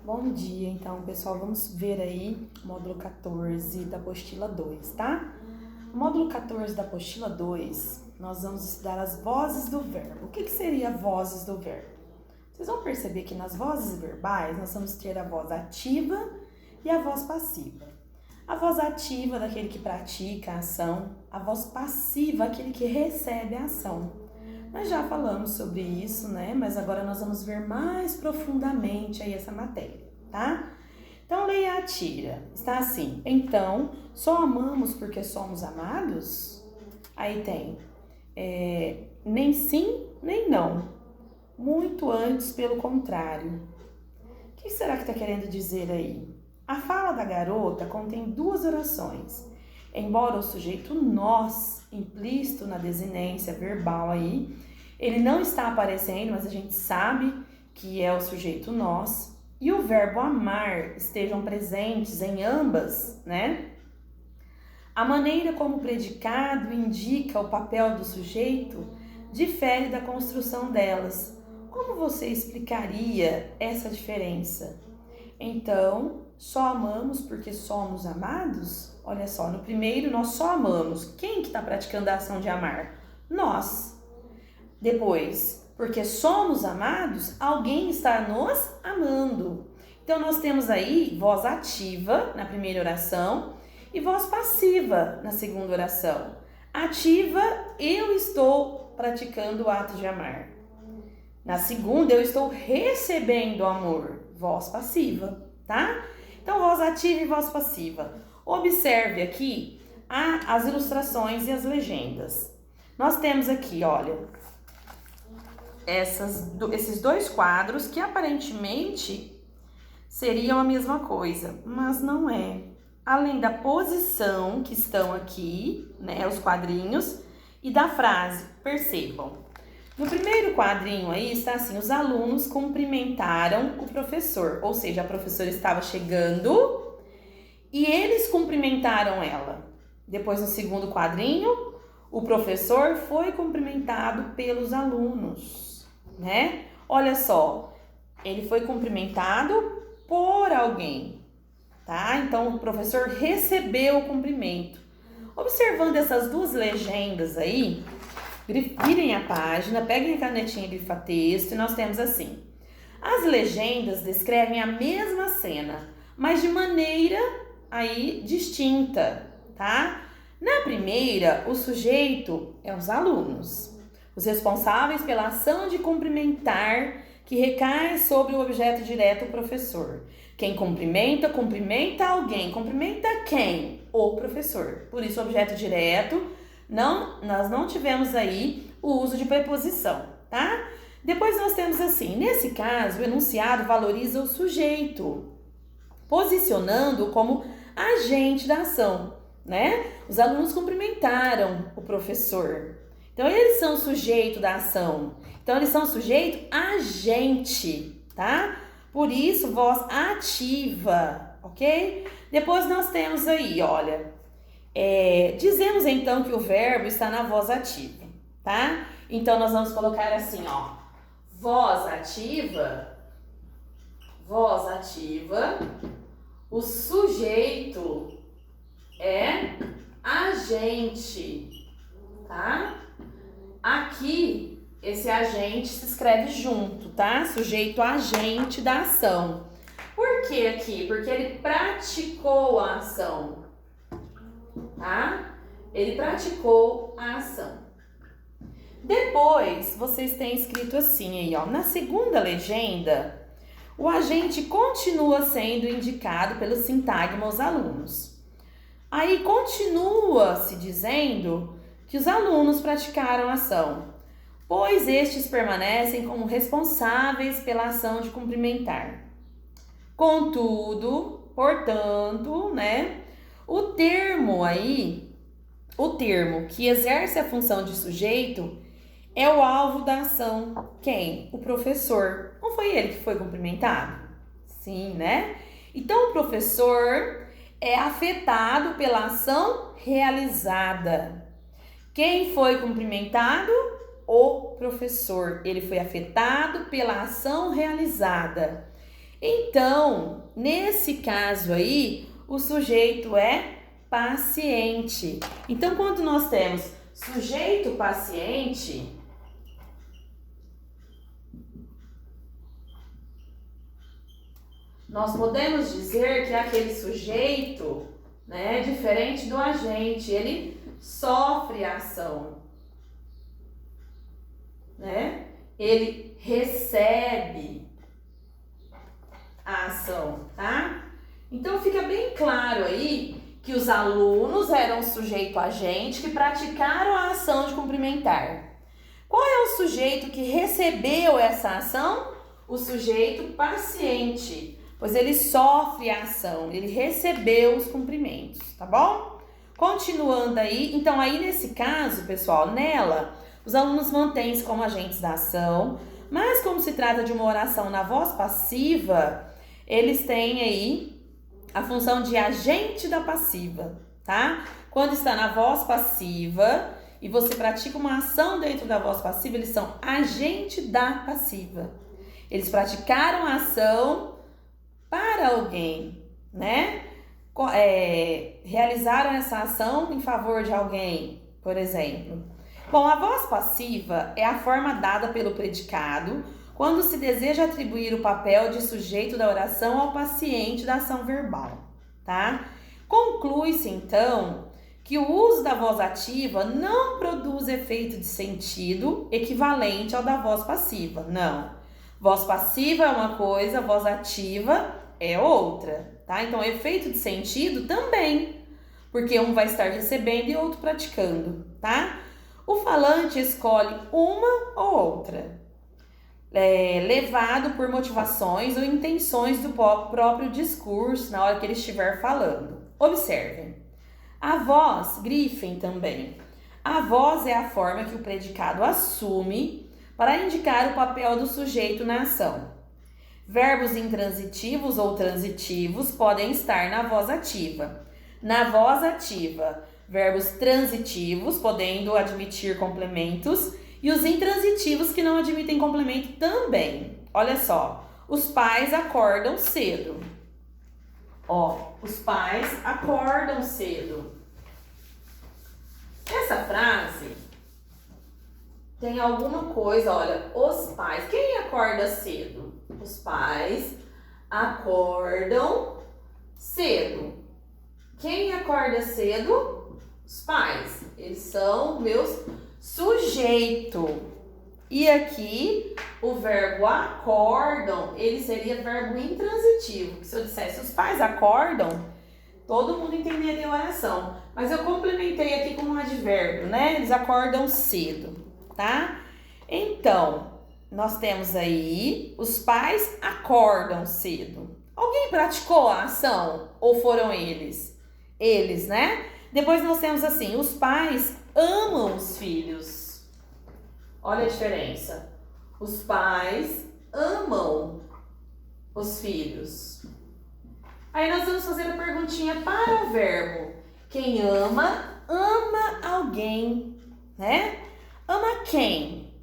Bom dia, então, pessoal, vamos ver aí o módulo 14 da apostila 2, tá? No módulo 14 da apostila 2, nós vamos estudar as vozes do verbo. O que seria vozes do verbo? Vocês vão perceber que nas vozes verbais, nós vamos ter a voz ativa e a voz passiva. A voz ativa, daquele que pratica a ação, a voz passiva, aquele que recebe a ação. Nós já falamos sobre isso, né? Mas agora nós vamos ver mais profundamente aí essa matéria, tá? Então, leia a tira. Está assim: então, só amamos porque somos amados? Aí tem nem sim, nem não. Muito antes, pelo contrário. O que será que está querendo dizer aí? A fala da garota contém duas orações. Embora o sujeito nós, implícito na desinência verbal aí, ele não está aparecendo, mas a gente sabe que é o sujeito nós, e o verbo amar estejam presentes em ambas, né? A maneira como o predicado indica o papel do sujeito difere da construção delas. Como você explicaria essa diferença? Então, só amamos porque somos amados? Olha só, no primeiro nós só amamos. Quem que está praticando a ação de amar? Nós. Depois, porque somos amados, alguém está nos amando. Então, nós temos aí voz ativa na primeira oração e voz passiva na segunda oração. Ativa, eu estou praticando o ato de amar. Na segunda, eu estou recebendo amor, voz passiva, tá? Então, voz ativa e voz passiva. Observe aqui as ilustrações e as legendas. Nós temos aqui, olha, esses dois quadros que aparentemente seriam a mesma coisa, mas não é. Além da posição que estão aqui, né, os quadrinhos, e da frase, percebam. No primeiro quadrinho aí está assim: os alunos cumprimentaram o professor, ou seja, a professora estava chegando e eles cumprimentaram ela. Depois, no segundo quadrinho, o professor foi cumprimentado pelos alunos, né? Olha só, ele foi cumprimentado por alguém, tá? Então, o professor recebeu o cumprimento. Observando essas duas legendas aí, virem a página, peguem a canetinha e grifa-texto e nós temos assim: as legendas descrevem a mesma cena, mas de maneira aí distinta, tá? Na primeira, o sujeito é os alunos, os responsáveis pela ação de cumprimentar, que recai sobre o objeto direto, o professor. Quem cumprimenta, cumprimenta alguém. Cumprimenta quem? O professor. Por isso, o objeto direto, nós não tivemos aí o uso de preposição, tá? Depois nós temos assim: nesse caso, o enunciado valoriza o sujeito, posicionando-o como agente da ação, né? Os alunos cumprimentaram o professor. Então, eles são o sujeito da ação. Então, eles são o sujeito agente, tá? Por isso, voz ativa, ok? Depois nós temos aí, olha, dizemos então que o verbo está na voz ativa, tá? Então, nós vamos colocar assim, ó: voz ativa, o sujeito é agente, tá? Aqui, esse agente se escreve junto, tá? Sujeito agente da ação. Por que aqui? Porque ele praticou a ação, tá? Ele praticou a ação. Depois, vocês têm escrito assim aí, ó: na segunda legenda, o agente continua sendo indicado pelo sintagma aos alunos. Aí continua se dizendo que os alunos praticaram a ação, pois estes permanecem como responsáveis pela ação de cumprimentar. Contudo, portanto, né, o termo que exerce a função de sujeito é o alvo da ação. Quem? O professor. Não foi ele que foi cumprimentado? Sim, né? Então, o professor é afetado pela ação realizada. Quem foi cumprimentado? O professor. Ele foi afetado pela ação realizada. Então, nesse caso aí, o sujeito é paciente. Então, quando nós temos sujeito paciente, nós podemos dizer que aquele sujeito, né, diferente do agente, ele sofre a ação, né? Ele recebe a ação, tá? Então fica bem claro aí que os alunos eram sujeito agente que praticaram a ação de cumprimentar. Qual é o sujeito que recebeu essa ação? O sujeito paciente, pois ele sofre a ação, ele recebeu os cumprimentos, tá bom? Continuando aí, então aí nesse caso, pessoal, nela, os alunos mantêm-se como agentes da ação, mas como se trata de uma oração na voz passiva, eles têm aí a função de agente da passiva, tá? Quando está na voz passiva e você pratica uma ação dentro da voz passiva, eles são agente da passiva. Eles praticaram a ação para alguém, né? Realizaram essa ação em favor de alguém, por exemplo. Bom, a voz passiva é a forma dada pelo predicado quando se deseja atribuir o papel de sujeito da oração ao paciente da ação verbal, tá? Conclui-se, então, que o uso da voz ativa não produz efeito de sentido equivalente ao da voz passiva, não. Voz passiva é uma coisa, voz ativa é outra, tá? Então, efeito de sentido também, porque um vai estar recebendo e outro praticando, tá? O falante escolhe uma ou outra, levado por motivações ou intenções do próprio discurso na hora que ele estiver falando. Observem. A voz, grifem também. A voz é a forma que o predicado assume para indicar o papel do sujeito na ação. Verbos intransitivos ou transitivos podem estar na voz ativa. Na voz ativa, verbos transitivos, podendo admitir complementos, e os intransitivos que não admitem complemento também. Olha só, os pais acordam cedo. Ó, os pais acordam cedo. Essa frase tem alguma coisa, olha, os pais. Quem acorda cedo? Os pais acordam cedo. Quem acorda cedo? Os pais. Eles são meus sujeito. E aqui o verbo acordam, ele seria verbo intransitivo. Se eu dissesse os pais acordam, todo mundo entenderia a oração. Mas eu complementei aqui com um advérbio, né? Eles acordam cedo, tá? Então, nós temos aí os pais acordam cedo. Alguém praticou a ação ou foram eles? Eles, né? Depois nós temos assim, os pais amam os filhos. Olha a diferença. Os pais amam os filhos. Aí nós vamos fazer a perguntinha para o verbo. Quem ama, ama alguém, né? Ama quem?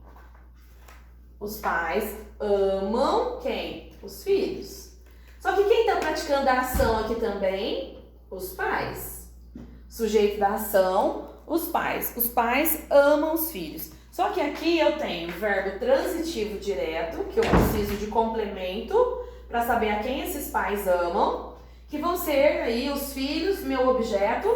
Os pais amam quem? Os filhos. Só que quem está praticando a ação aqui também? Os pais. Sujeito da ação, os pais. Os pais amam os filhos. Só que aqui eu tenho verbo transitivo direto, que eu preciso de complemento para saber a quem esses pais amam, que vão ser aí os filhos, meu objeto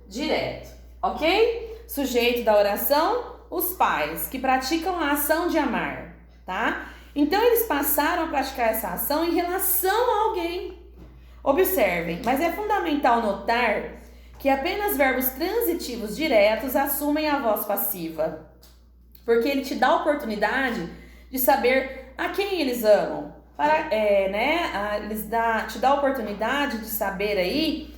direto, ok? Sujeito da oração, os pais, que praticam a ação de amar, tá? Então, eles passaram a praticar essa ação em relação a alguém. Observem, mas é fundamental notar que apenas verbos transitivos diretos assumem a voz passiva, porque ele te dá a oportunidade de saber a quem eles amam. Te dá a oportunidade de saber aí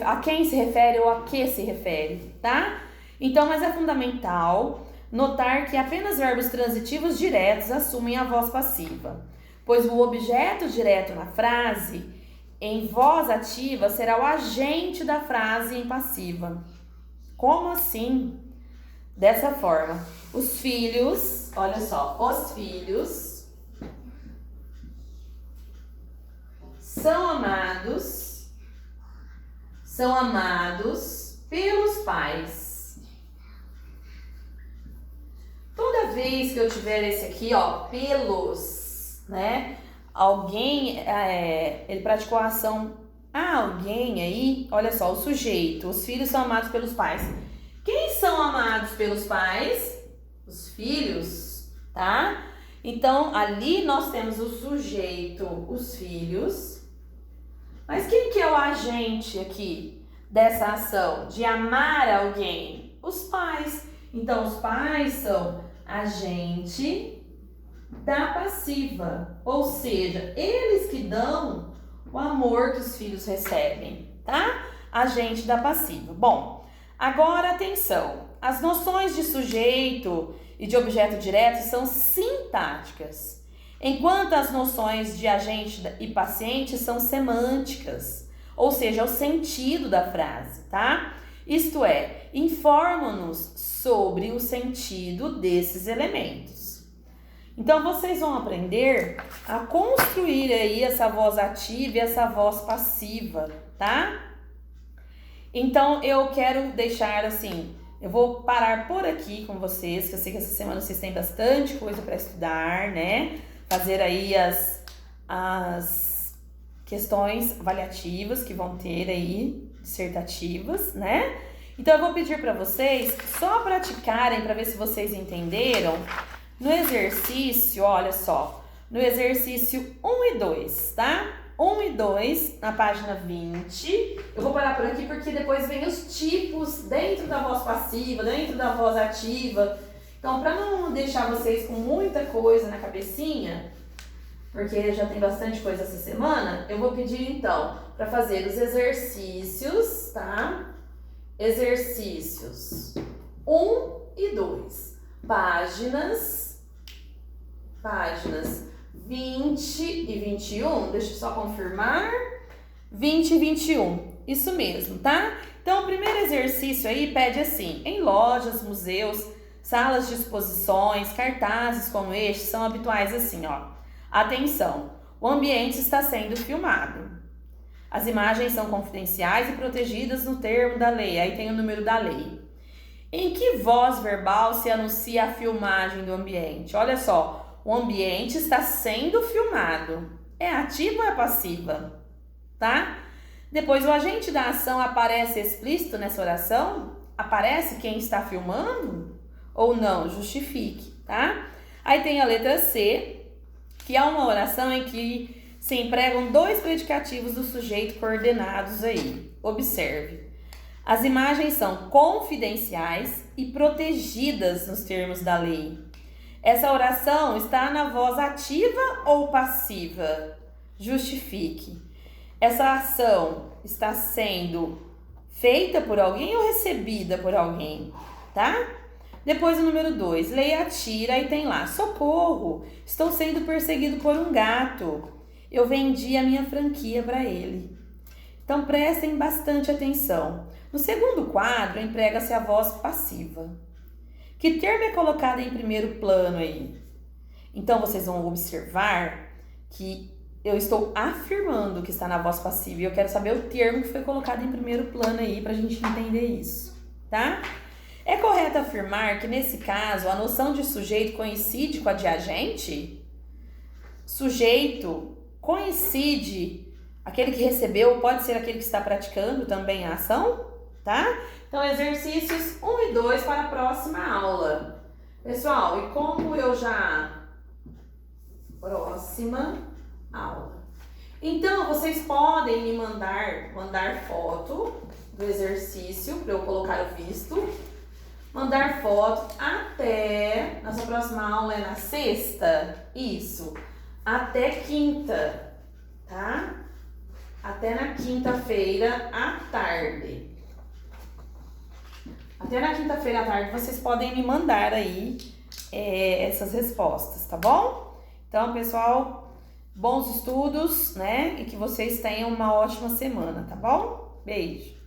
a quem se refere ou a que se refere, tá? Então, mas é fundamental notar que apenas verbos transitivos diretos assumem a voz passiva, pois o objeto direto na frase, em voz ativa, será o agente da frase em passiva. Como assim? Dessa forma, os filhos, olha só, os filhos são amados pelos pais. Toda vez que eu tiver esse aqui, ó, pelos, né? Alguém, ele praticou a ação a alguém aí, olha só, o sujeito, os filhos são amados pelos pais. Quem são amados pelos pais? Os filhos, tá? Então, ali nós temos o sujeito, os filhos. Mas quem que é o agente aqui dessa ação de amar alguém? Os pais. Então, os pais são agente da passiva, ou seja, eles que dão o amor que os filhos recebem, tá? Agente da passiva. Bom, agora atenção, as noções de sujeito e de objeto direto são sintáticas, enquanto as noções de agente e paciente são semânticas, ou seja, o sentido da frase, tá? Isto é, informam-nos sobre o sentido desses elementos. Então, vocês vão aprender a construir aí essa voz ativa e essa voz passiva, tá? Então, eu quero deixar assim, eu vou parar por aqui com vocês, que eu sei que essa semana vocês têm bastante coisa para estudar, né? Fazer aí as questões avaliativas que vão ter aí, dissertativas, né? Então, eu vou pedir para vocês só praticarem para ver se vocês entenderam. No exercício, olha só, no exercício 1 e 2, tá? 1 e 2, na página 20. Eu vou parar por aqui porque depois vem os tipos dentro da voz passiva, dentro da voz ativa. Então, para não deixar vocês com muita coisa na cabecinha, porque já tem bastante coisa essa semana, eu vou pedir então para fazer os exercícios, tá? Exercícios 1 e 2. Páginas 20 e 21, deixa eu só confirmar, 20 e 21, isso mesmo, tá? Então, o primeiro exercício aí pede assim, em lojas, museus, salas de exposições, cartazes como este são habituais assim, ó. Atenção, o ambiente está sendo filmado. As imagens são confidenciais e protegidas no termo da lei, aí tem o número da lei. Em que voz verbal se anuncia a filmagem do ambiente? Olha só, o ambiente está sendo filmado. É ativa ou é passiva? Tá? Depois, o agente da ação aparece explícito nessa oração? Aparece quem está filmando? Ou não? Justifique, tá? Aí tem a letra C, que é uma oração em que se empregam dois predicativos do sujeito coordenados aí. Observe. As imagens são confidenciais e protegidas nos termos da lei. Essa oração está na voz ativa ou passiva? Justifique. Essa ação está sendo feita por alguém ou recebida por alguém? Tá? Depois o número 2. Leia a tira e tem lá. Socorro! Estou sendo perseguido por um gato. Eu vendi a minha franquia para ele. Então prestem bastante atenção. No segundo quadro, emprega-se a voz passiva. Que termo é colocado em primeiro plano aí? Então, vocês vão observar que eu estou afirmando que está na voz passiva e eu quero saber o termo que foi colocado em primeiro plano aí para a gente entender isso, tá? É correto afirmar que, nesse caso, a noção de sujeito coincide com a de agente? Sujeito coincide, aquele que recebeu pode ser aquele que está praticando também a ação, tá? Então, exercícios 1 e 2 para a próxima aula. Pessoal, e como eu já... Próxima aula. Então, vocês podem me mandar foto do exercício para eu colocar o visto. Mandar foto até... Nossa próxima aula é na sexta? Isso. Até quinta, tá? Até na quinta-feira à tarde. Até na quinta-feira à tarde vocês podem me mandar aí essas respostas, tá bom? Então, pessoal, bons estudos, né? E que vocês tenham uma ótima semana, tá bom? Beijo!